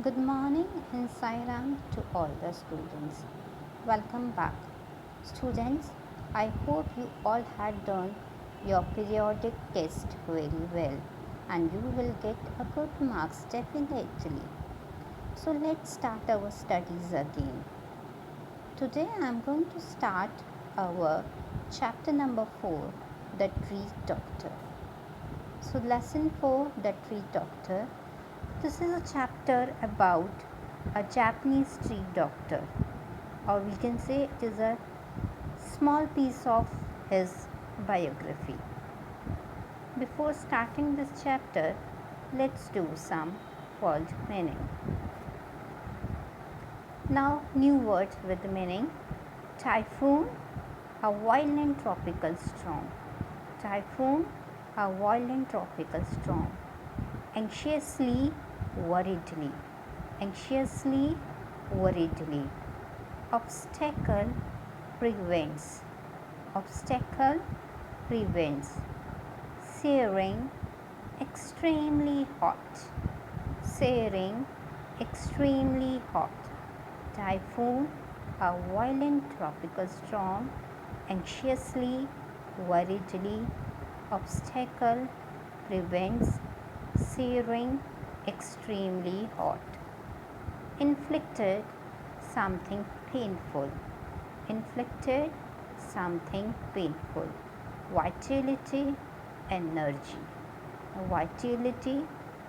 Good morning and Sairam to all the students. Welcome back. Students, I hope you all had done your periodic test very well and you will get a good marks definitely. So let's start our studies again. Today I am going to start our chapter number 4, The Tree Doctor. So lesson 4, The Tree Doctor. This is a chapter about a Japanese tree doctor, or we can say it is a small piece of his biography. Before starting this chapter, let's do some word meaning. Now, new words with meaning. Typhoon, a violent tropical storm. Typhoon, a violent tropical storm. Anxiously, worriedly. Anxiously, worriedly. Obstacle, prevents. Obstacle, prevents. Searing, extremely hot. Searing, extremely hot. Typhoon, a violent tropical storm. Anxiously, worriedly. Obstacle, prevents. Searing, extremely hot. Inflicted, something painful. Inflicted, something painful. Vitality, energy. Vitality,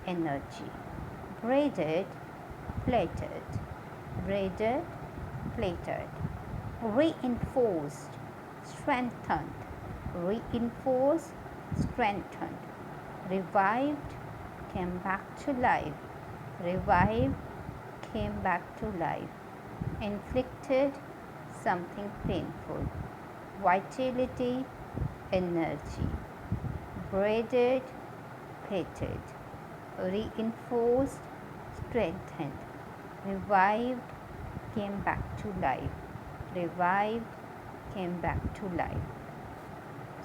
energy. Braided, plaited. Braided, plaited. Reinforced, strengthened. Reinforced, strengthened. Revived, came back to life. Revived, came back to life. Inflicted, something painful. Vitality, energy. Braided, plaited. Reinforced, strengthened. Revived, came back to life. Revived, came back to life.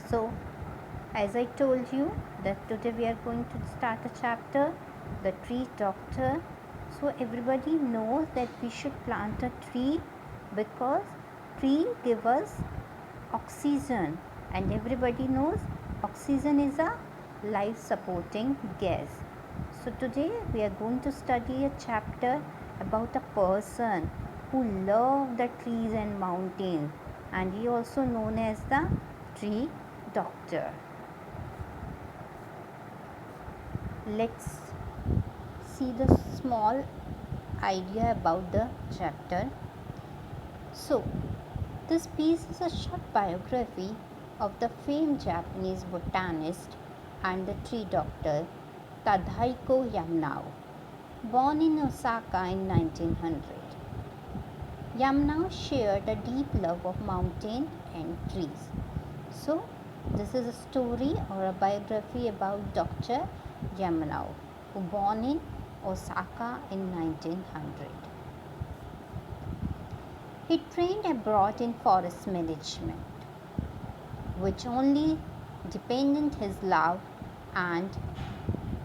So, as I told you that today we are going to start a chapter, The Tree Doctor. So everybody knows that we should plant a tree because tree give us oxygen, and everybody knows oxygen is a life supporting gas. So today we are going to study a chapter about a person who loved the trees and mountains, and he also known as the tree doctor. Let's see the small idea about the chapter. So, this piece is a short biography of the famed Japanese botanist and the tree doctor Tadahiko Yamnao, born in Osaka in 1900. Yamnao shared a deep love of mountain and trees. So, this is a story or a biography about Dr. Yamnao, who born in Osaka in 1900. He trained abroad in forest management, which only deepened his love and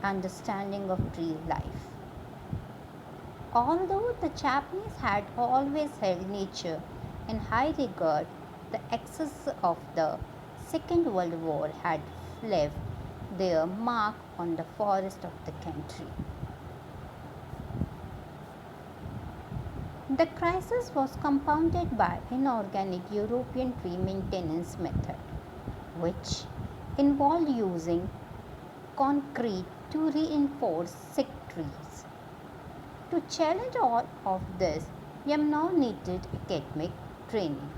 understanding of tree life. Although the Japanese had always held nature in high regard, the excess of the Second World War had left their mark on the forest of the country. The crisis was compounded by inorganic European tree maintenance method, which involved using concrete to reinforce sick trees. To challenge all of this, Yamnao needed academic training.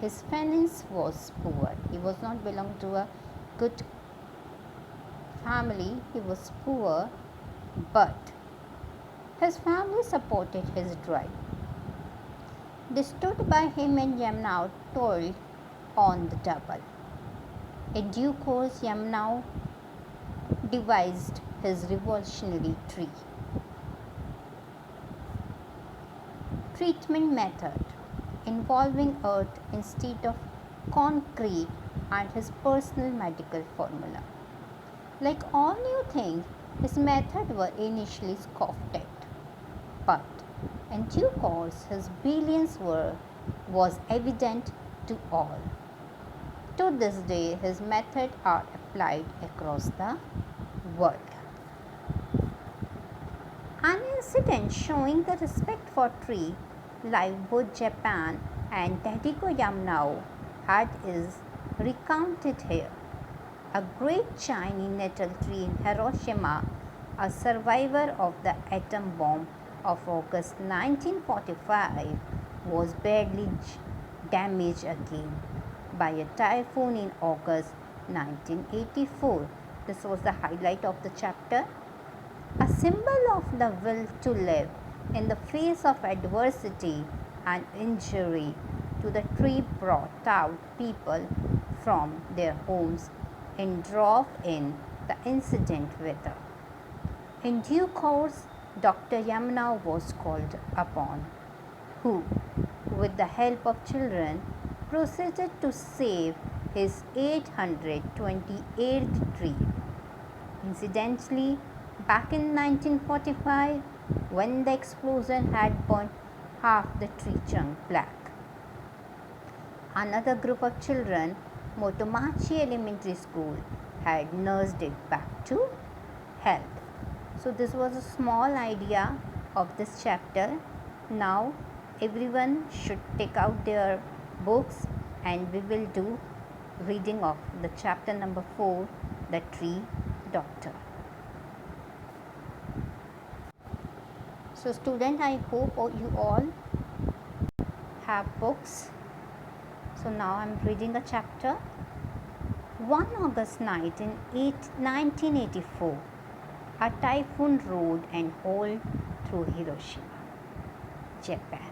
His finance was poor. He was not belong to a good family. He was poor, but his family supported his drive. They stood by him and Yamnao toiled on the double. In due course, Yamnao devised his revolutionary tree treatment method involving earth instead of concrete and his personal medical formula. Like all new things, his methods were initially scoffed at. but in due course his brilliance was evident to all. To this day, his methods are applied across the world. An incident showing the respect for tree life both Japan and Tadiko Yamnao had is recounted here. A great Chinese nettle tree in Hiroshima, a survivor of the atom bomb of August 1945, was badly damaged again by a typhoon in August 1984. This was the highlight of the chapter. A symbol of the will to live in the face of adversity and injury to the tree brought out people from their homes and drove in the incident weather. In due course, Dr. Yamnao was called upon, who, with the help of children, proceeded to save his 828th tree. Incidentally, back in 1945, when the explosion had burnt half the tree trunk black, another group of children, Motomachi Elementary School, had nursed it back to health. So this was a small idea of this chapter. Now everyone should take out their books and we will do reading of the chapter number 4, The Tree Doctor. So student, I hope you all have books. So now I am reading a chapter. One August night in 1984, a typhoon rode and howled through Hiroshima, Japan,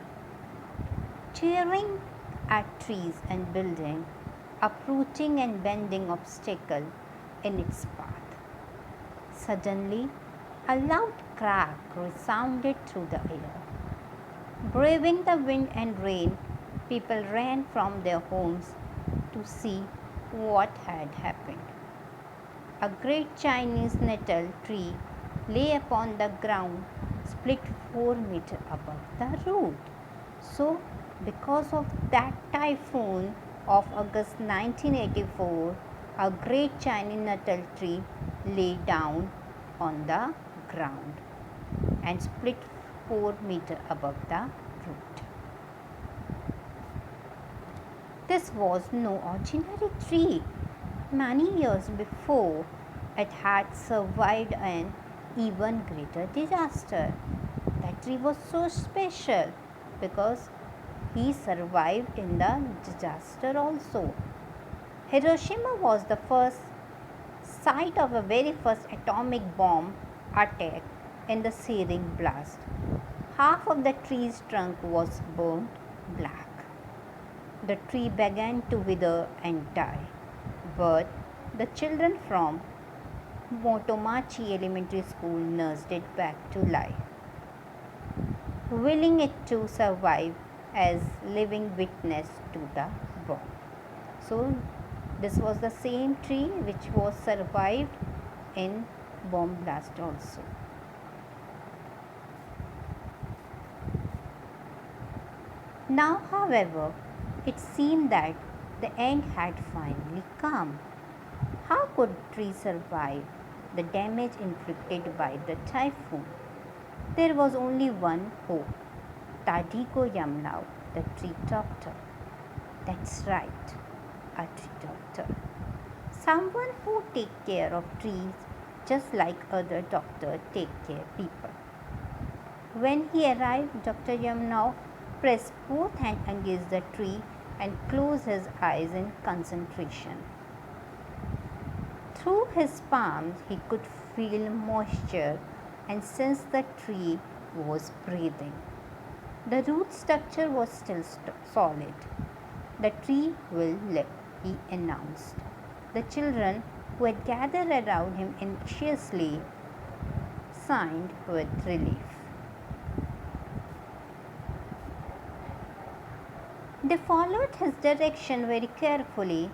tearing at trees and buildings, uprooting and bending obstacles in its path. Suddenly, a loud crack resounded through the air. Braving the wind and rain, people ran from their homes to see what had happened. A great Chinese nettle tree lay upon the ground, split 4 meters above the root. So, because of that typhoon of August 1984, a great Chinese nettle tree lay down on the ground and split 4 meters above the root. This was no ordinary tree. Many years before, it had survived an even greater disaster. That tree was so special because he survived in the disaster also. Hiroshima was the first site of the very first atomic bomb attack in the searing blast. Half of the tree's trunk was burnt black. The tree began to wither and die, but the children from Motomachi Elementary School nursed it back to life, willing it to survive as living witness to the bomb. So this was the same tree which was survived in bomb blast also. Now, however, it seemed that the end had finally come. How could tree survive the damage inflicted by the typhoon? There was only one hope: Tadiko Yamnao, the tree doctor. That's right, a tree doctor. Someone who takes care of trees just like other doctors take care of people. When he arrived, Dr. Yamnao pressed both hands against the tree and closed his eyes in concentration. Through his palms, he could feel moisture and sense the tree was breathing. The root structure was still solid. The tree will live, he announced. The children who had gathered around him anxiously sighed with relief. They followed his direction very carefully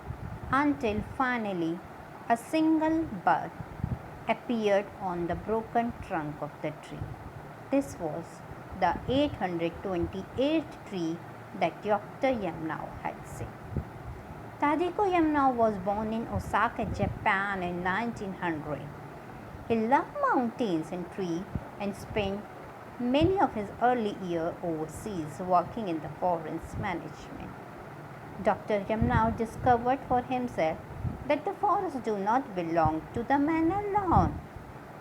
until finally a single bud appeared on the broken trunk of the tree. This was the 828th tree that Dr. Yamnao had seen. Tadeko Yamnao was born in Osaka, Japan in 1900. He loved mountains and trees and spent many of his early years overseas working in the forest management. Dr. Yamnao discovered for himself that the forests do not belong to the man alone.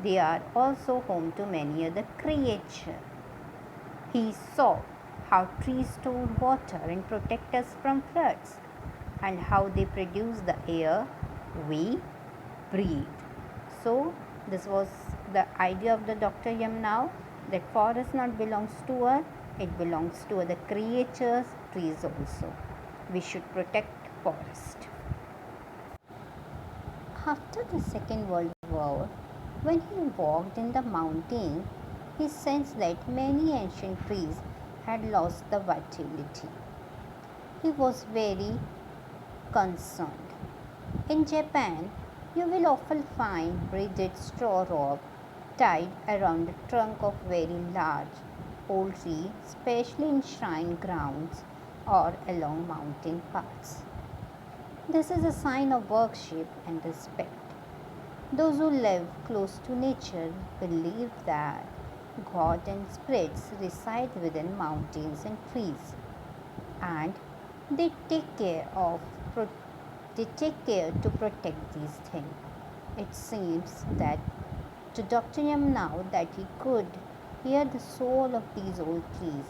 They are also home to many other creatures. He saw how trees store water and protect us from floods, and how they produce the air we breathe. So, this was the idea of the Dr. Yamnao, that forest not belongs to us, it belongs to other creatures, trees also. We should protect forest. After the Second World War, when he walked in the mountains, he sensed that many ancient trees had lost the vitality. He was very concerned. In Japan, you will often find rigid straw rope tied around the trunk of very large old tree, especially in shrine grounds or along mountain paths. This is a sign of worship and respect. Those who live close to nature believe that God and spirits reside within mountains and trees, and they take care of they take care to protect these things. It seems that to Dr. Yamnao that he could hear the soul of these old trees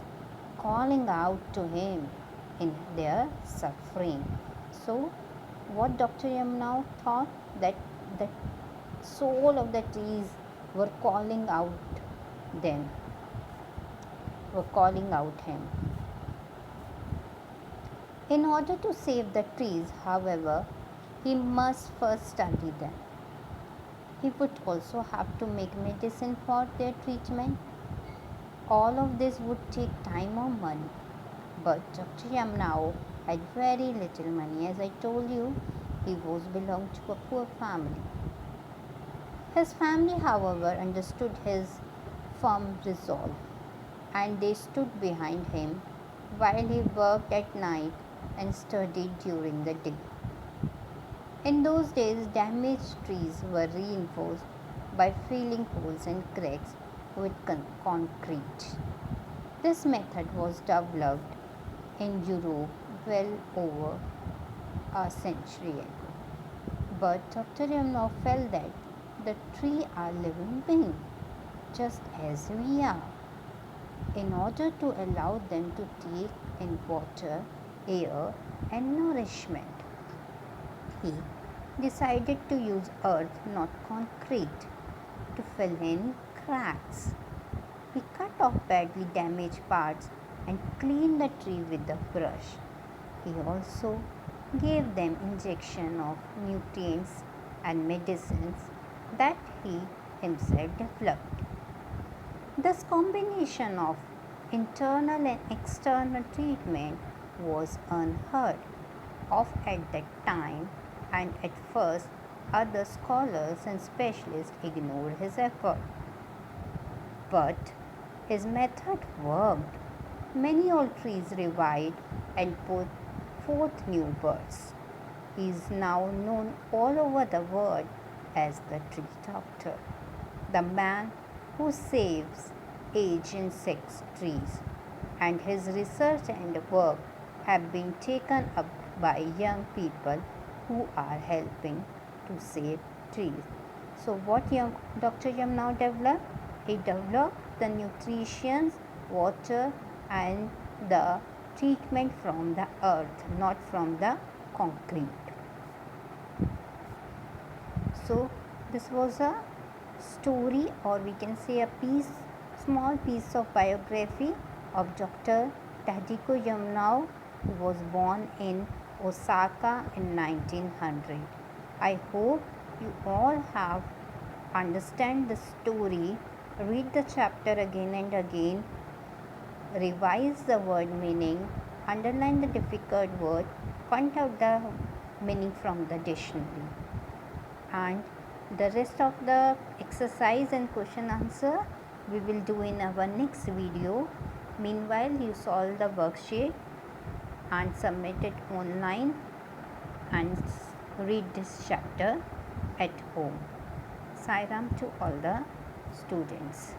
calling out to him in their suffering. So, what Dr. Yamnao thought, that the soul of the trees were calling out them, were calling out him. In order to save the trees, however, he must first study them. He would also have to make medicine for their treatment. All of this would take time or money. But Dr. Yamnao had very little money. As I told you, he was belonged to a poor family. His family, however, understood his firm resolve, and they stood behind him while he worked at night and studied during the day. In those days, damaged trees were reinforced by filling holes and cracks with concrete. This method was developed in Europe well over a century ago. But Dr. Yamnao felt that the trees are living beings, just as we are. In order to allow them to take in water, air, and nourishment, he decided to use earth, not concrete, to fill in cracks. He cut off badly damaged parts and cleaned the tree with a brush. He also gave them injection of nutrients and medicines that he himself developed. This combination of internal and external treatment was unheard of at that time, and at first other scholars and specialists ignored his effort. But his method worked. Many old trees revived and put forth new birds. He is now known all over the world as the tree doctor, the man who saves aged insect trees, and his research and work have been taken up by young people who are helping to save trees. So, what Dr. Yamnao developed? He developed the nutrition, water, and the treatment from the earth, not from the concrete. So, this was a story, or we can say a small piece of biography of Dr. Tadeko Yamnao, who was born in Osaka in 1900. I hope you all have understand the story. Read the chapter again and again. Revise the word meaning. Underline the difficult word. Find out the meaning from the dictionary. And the rest of the exercise and question answer we will do in our next video. Meanwhile, you solve the worksheet and submit it online and read this chapter at home. Sai Ram to all the students.